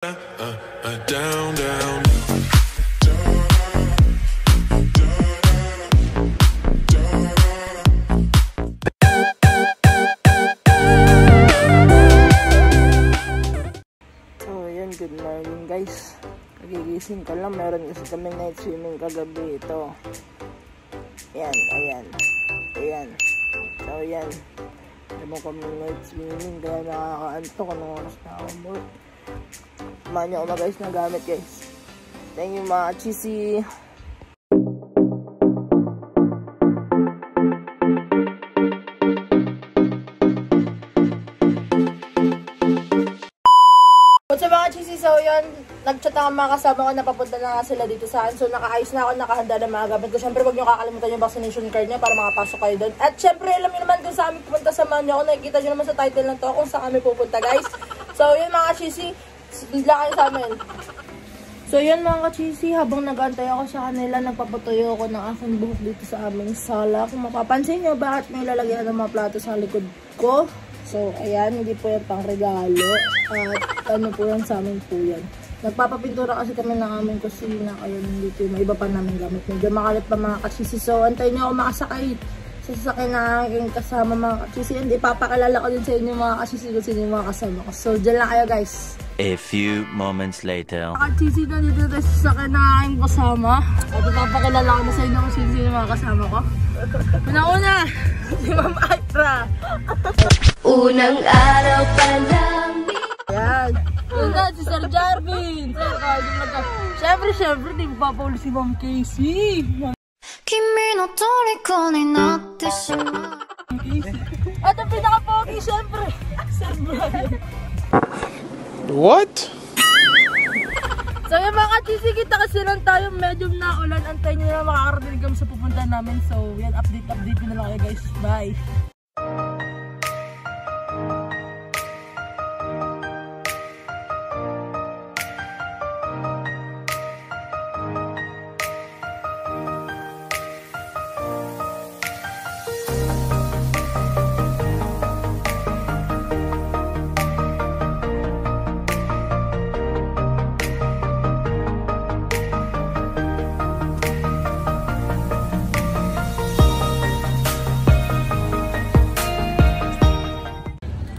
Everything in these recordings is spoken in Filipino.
Down, down. So, yun, good morning guys. Nagigising ko lang, meron kasi kami night swimming kagabi. Ito. Ayan, ayan. Ayan. So, yan. Meron kami night swimming, kaya nakakaantok. Anong oras na ako mo? Kumain niyo ako guys na gamit guys. Thank you mga cheesy. What's up mga cheesy? So yun, nag-chat ako mga kasama ko na papunta na nga sila dito sa akin. So nakaayos na ako, nakahanda na mga gamit ko. Siyempre huwag nyo kakalimutan yung vaccination card niya para makapasok kayo doon. At siyempre alam nyo naman kung saan kami pupunta, samahan nyo ako. Nakikita nyo naman sa title ng to kung saan kami pupunta guys. So yun mga cheesy, bigla kayo sa amin. So yun mga cheesy, habang nag-antay ako sa kanila, nagpapatuyo ako ng aking buhok dito sa aming sala. Kung mapapansin nyo, bakit may lalagyan ng mga plato sa likod ko? So, ayan, hindi po yan pang regalo. At ano po yan, sa amin po yan. Nagpapapintura kasi kami ng aming kusina. Kaya nandito yung iba pa namin gamit. Medyo makalit pa mga kachisi. So, antayin nyo ako makasakay sa sasakyan na aking kasama mga kachisi. And ipapakilala ko din sa inyo mga kachisi kung sino yung mga kasama ko. So, dyan lang kayo guys. A few moments later. Mga kachisi na dito tayo sa sasakyan na aking kasama. At ipapakilala ko din sa inyo kung sino yung mga kasama ko. Una-una, si Ma'am Aitra. Unang araw pa lang. Ayan. Yun na, si Sir Jarvin. Siyempre, di ba pa si Ma'am Casey? Kimi no toriko ni natte shimau. At ang pinaka-pogi, siyempre, Sir Brian. What? So yung mga cheesy, kita kasi lang tayo medyo naulan. Antay nyo na makakarating kami sa pupunta namin. So yan, update nyo na lang kayo guys. Bye!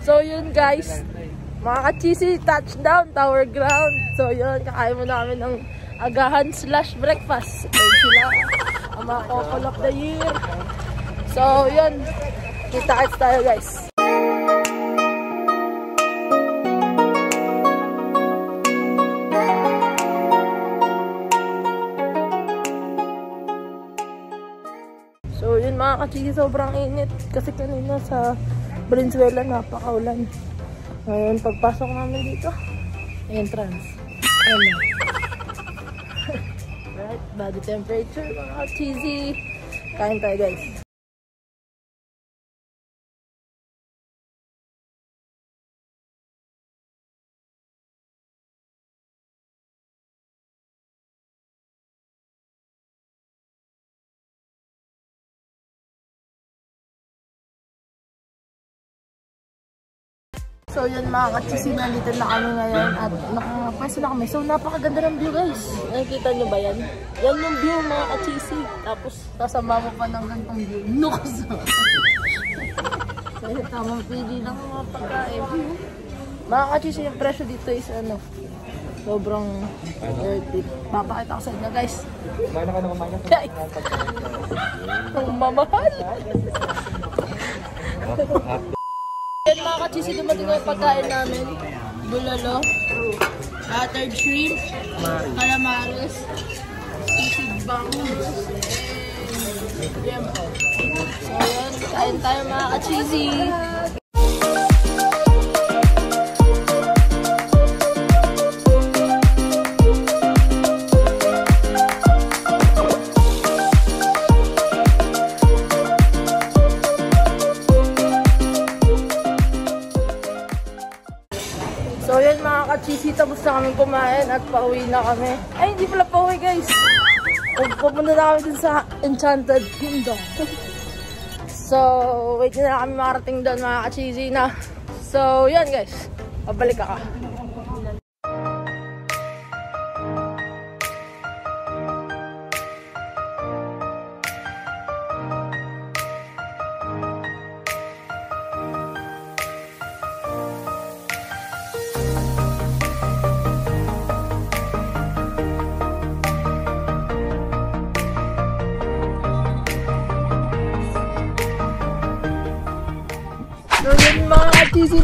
So yun guys, mga ka-cheesy, touchdown, Tower Ground. So yun, kakain muna kami ng agahan / breakfast. Ayun sila, ang mga couple of the year. So yun, kita-kits tayo guys. So yun mga ka-cheesy, sobrang init. Kasi kanina sa Valenzuela, napakaulan. Ngayon, pagpasok namin dito, entrance. Ayan. Right, body temperature, mga cheesy. Kain tayo, guys. So yun mga ka-cheesy, nandito na kami ngayon at nakapwesto na kami. So napakaganda ng view guys. Nakikita nyo ba yan? Yan yung view mga ka-cheesy. Tapos sasama mo pa ng gantong view. Nukas! So tamang pili ng mga pagkain. Mga ka-cheesy, yung presyo dito is ano, sobrang worth it. Papakita ko sa inyo guys. Guys! Ang mamahal! Yan mga ka-cheesy, dumating na yung pagkain namin. Bulalo, buttered shrimp, calamares, sisig bangus, and yempo. So yun, kain tayo mga ka-cheesy. So yun mga ka-cheesy, tapos na kami kumain at pauwi na kami. Ay, hindi pala pauwi guys. Pupunta na kami dun sa Enchanted Kingdom. So, wait na kami makarating doon mga ka-cheesy na. So, yan guys. Pabalik ka.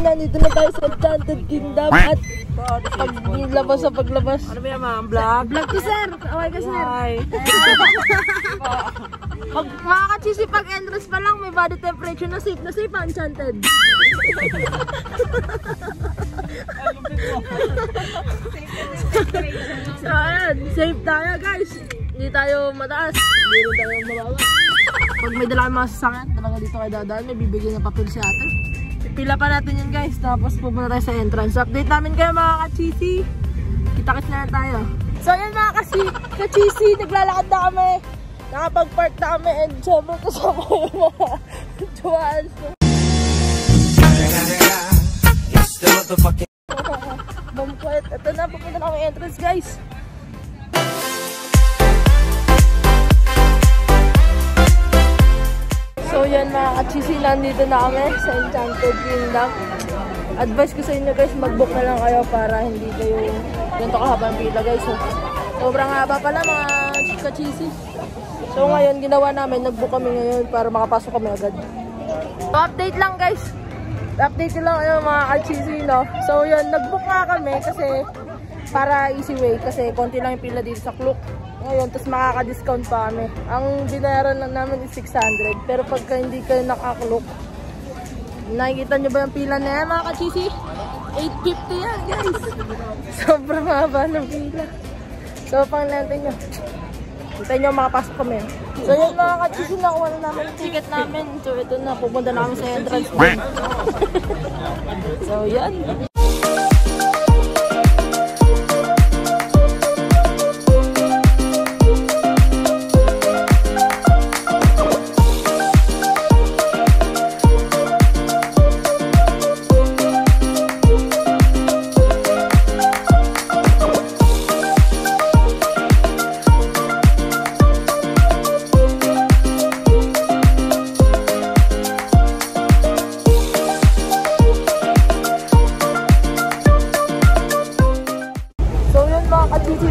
nandito na tayo sa Enchanted Kingdom at paglabas sa paglabas. Ano ba yan, ma'am? Vlog? Vlog ko, sir! Away ka, sir! Hi! Mga ka-cheesy, pag entrance pa lang, may body temperature na safe Enchanted. So, ayan, safe tayo, guys. Hindi tayo mataas, hindi rin tayo mababa. Pag may dala kang mga sasakyan, talaga dito kayo dadaan, may bibigyan ng papel si ate. Pipila pa natin yun, guys, tapos pupunta tayo sa entrance. Update namin kayo, mga ka-cheesy. Kita-kits na tayo. So, ayan mga ka-cheesy, naglalakad na kami. Nakapag-park na kami and syempre kasama ko yung mga tuwaan. Bampuet. Ito na, pupunta na kami entrance, guys. So yan mga ka-cheesy, nandito na kami sa Enchanted Kingdom. Advice ko sa inyo guys, mag-book na lang kayo para hindi kayo ganito kahaba ang pila guys. So, sobrang haba pala mga ka-cheesy. So ngayon, ginawa namin, nag-book kami ngayon para makapasok kami agad. So, update lang guys. Update ko lang kayo mga ka-cheesy, no? So yun, nag-book nga kami kasi para easy way. Kasi konti lang yung pila dito sa Klook. Ngayon, tapos makaka-discount pa kami. Ang binayaran lang namin is 600. Pero pagka hindi kayo naka-Klook, nakikita nyo ba yung pila na yan mga ka-cheesy? 850 yan guys. Sobrang haba ng pila. So, panglantay nyo. Hintayin nyo makapasok kami. So yun mga ka-cheesy, nakuha na namin yung ticket namin. So ito na, pupunta namin sa entrance. So yan.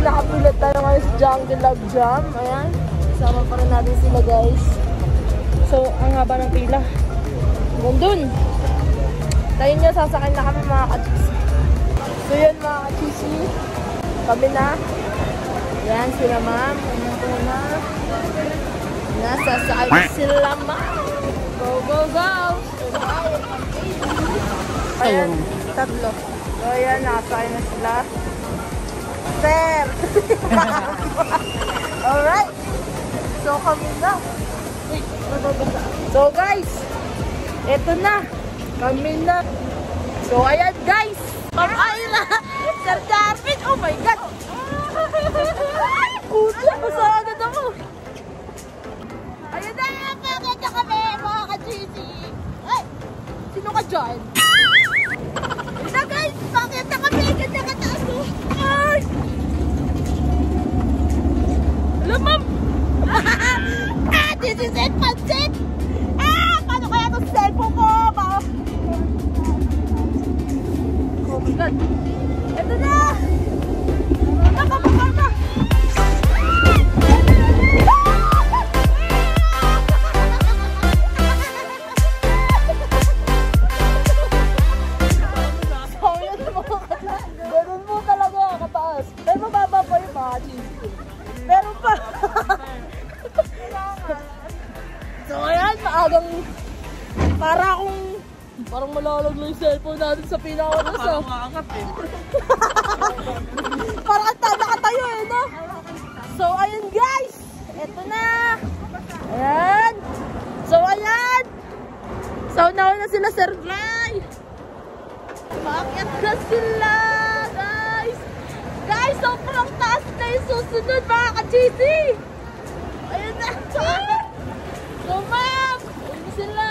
Nakapilat tayo ngayon sa Jungle Love Jam. Ayan, kasama pa rin natin sila guys. So, ang haba ng pila. Gandun. Tayo nyo, sasakay na kami mga ka-cheesy. So yun mga ka-cheesy, kami na. Ayan, sila ma'am. Una. Nasasakay na sila ma'am. Go, go, go! Ayan, tatlo. So ayan, nakasakay na sila. Sir! Alright! So kami na. So guys, eto na. Kami na. So ayan guys. Pag-ayla. Sir David. Oh my God. Ay, kuya. Masagad ako. Ayan na. Pakita kami mga ka-cheesy. Ay, sino ka dyan? Ayan na guys. Pakita kami. Ganda ka taas ko. Ay. Alam ma'am. This is it, pansit! Paano kaya itong cellphone ko? Oh my God! Ito na! Nakapapar na! So yun mo, ganun mo talaga kataas. Pero mababa pa yung mga cheese. Pero pa! So ayan, maagang parang malalaglag yung cellphone natin sa pinakaras. Parang maangat eh. Parang nakatayo eh, no? So ayan guys, eto na. Ayan. So ayan. So nauna na sila Sir Fly. Bakit na sila guys? Guys, sobrang taas na yung susunod mga ka-cheesy. Ayan na. So ma'am, ayun sila.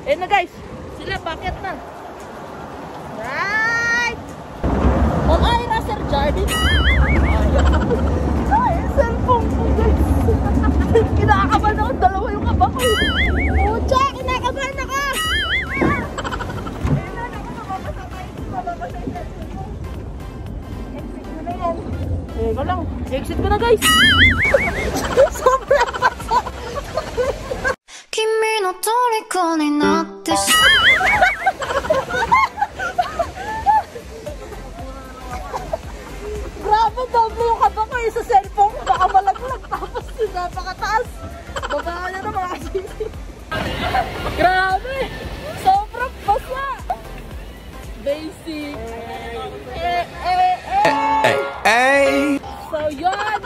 Ayun na guys, sila bakit na. Right. Mag-ayra Sir Jardin. Ay, cellphone ko guys. Kinakabahan ako, dalawa yung kaba ko. Pucha, kinakabahan ako. Ayun na, nakakababasa tayo. Mababasa yung cellphone ko. Exit ko na yan. Eko lang, exit ko na guys. Sobrang pasa. 君の虜になってしまう doble yung kaba ko sa cellphone. Baka malaglag tapos yung napakataas. Baba na na mga kasisi. Grabe! Sobrang basa! Basic! So yun!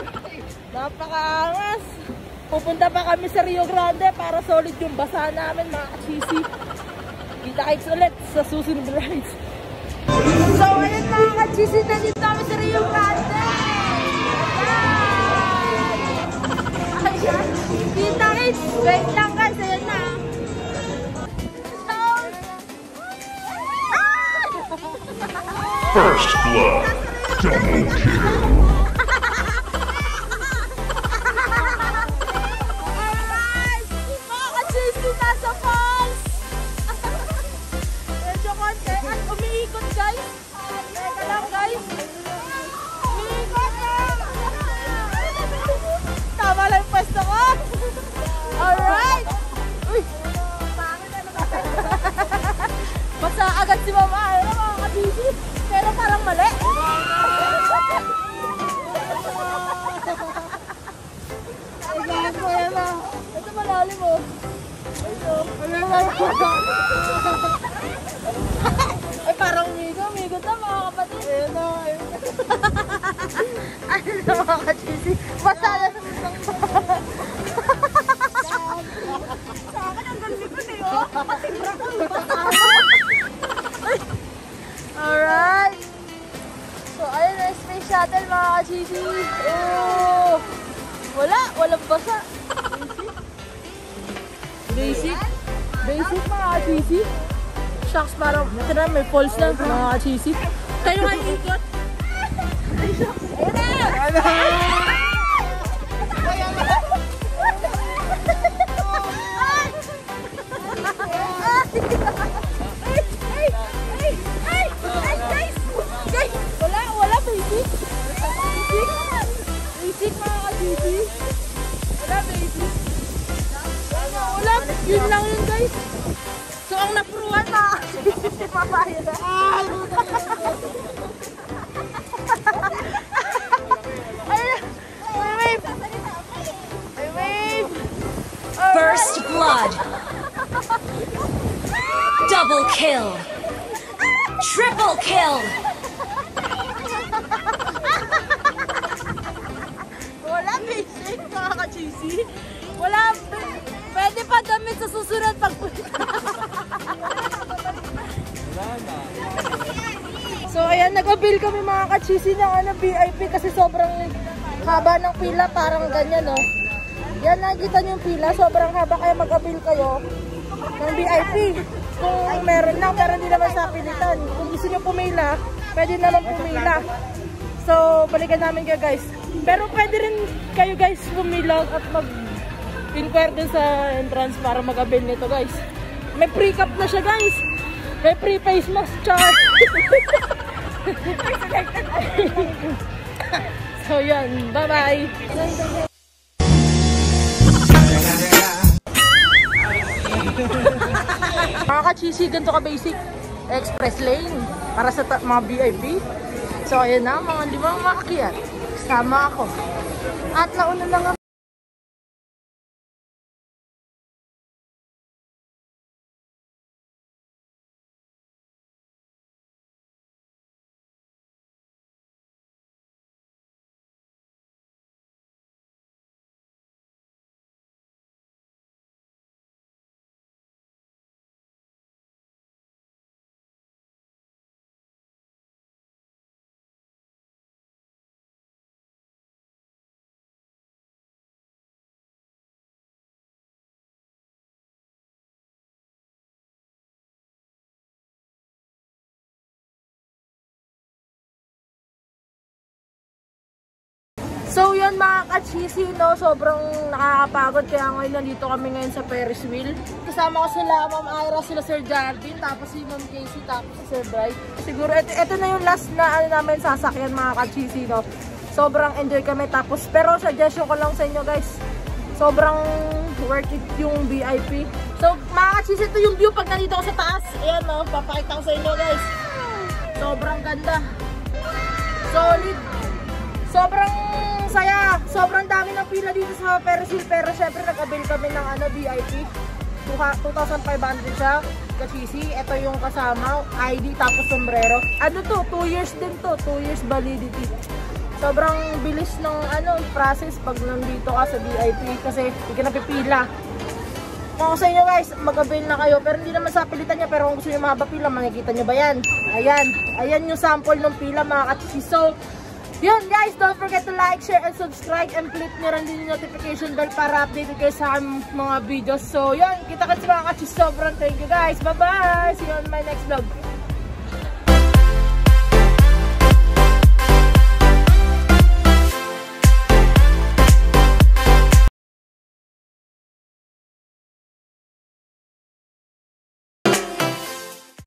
Napakaangas! Pupunta pa kami sa Rio Grande para solid yung basa namin mga kasisi. Kita-kits ulit sa susunod rides. So ayun mga kasisi, nandito kami sa Rio Grande! Ayan! Kita-kits! Wait lang guys, ayan na! First blood, double kill. Alright! Mga ka-cheesy, nasa falls! Medyo konti. At umiikot guys. Teka lang guys. Umiikot na! Tama lang yung pwesto ko. Alright! Uy! Basta agad si Mama. Ano mga ka-cheesy? Pero parang mali. Ito malalim mo. Ay parang migo na mga kapatid. Ano na mga ka-cheesy? Basta na. Sa akin ang galing ko sa'yo. Matibra ko. Alright. So, ayun na space shuttle mga ka-cheesy. Oh, walang basa. Basic mga ka-cheesy. Shucks, parang, ito na, may falls na mga ka-cheesy. Tayo nga yung ikot. Ayun na! Wala basic. Basic mga ka-cheesy. Wala basic. Wala, yun lang yun guys. So ang napuruan mga ka-cheesy, mamaya na. I wave. First blood. Double kill. Triple kill. Wala basic mga ka-cheesy. Wala. Pwede pa damit sa susunod pagpunta. So ayan, nag-avail kami mga ka-cheesy ng VIP kasi sobrang haba ng pila, parang ganyan no. Yan, nakikita nyo yung pila, sobrang haba, kaya mag-avail kayo ng VIP. Kung meron lang, pero hindi naman sa pilitan. Kung gusto nyo pumila, pwede naman pumila. So, balikan namin kayo guys. Pero pwede rin kayo guys pumila at mag-inquire din sa entrance para mag-avail nito guys. May pre-cap na siya guys. May pre-face mask char. So yan, bye-bye. Mga ka-cheesy, ganito ka basic express lane para sa mga VIP. So ayan na, mga limang maakyat. Sama ako. At nauna lang ako. So yun mga ka-cheesy, no? Sobrang nakakapagod kaya ngayon nandito kami ngayon sa Ferris wheel. Kasama ko sila Ma'am Ira, sila Sir Jardine, tapos si Ma'am Casey, tapos si Sir Bright. Siguro ito na yung last na namin sasakyan mga ka-cheesy, no? Sobrang enjoy kami, tapos pero suggestion ko lang sa inyo guys, sobrang worth it yung VIP. So mga ka-cheesy, ito yung view pag nandito ako sa taas. Ayan, no? Papakita ko sa inyo guys. Sobrang ganda. Solid. sobrang dami ng pila dito sa Ferris Wheel, pero syempre nag-avail kami ng VIP. 2,500 siya, kachisi. Ito yung kasama, ID tapos sombrero. Ano to, 2 years din to, 2 years validity. Sobrang bilis ng process pag nandito ka sa VIP kasi hindi ka napipila. Kung sa inyo guys, mag-avail na kayo, pero hindi naman sa pilitan niya, pero kung gusto nyo mahaba pila, makikita nyo ba yan? Ayan yung sample ng pila mga kachisi. So, yun guys, don't forget to like, share, and subscribe, and click nyo rin din yung notification bell para updated kayo sa mga videos. So yun, kita-kits mga kachis. Sobrang thank you guys. Bye-bye! See you on my next vlog.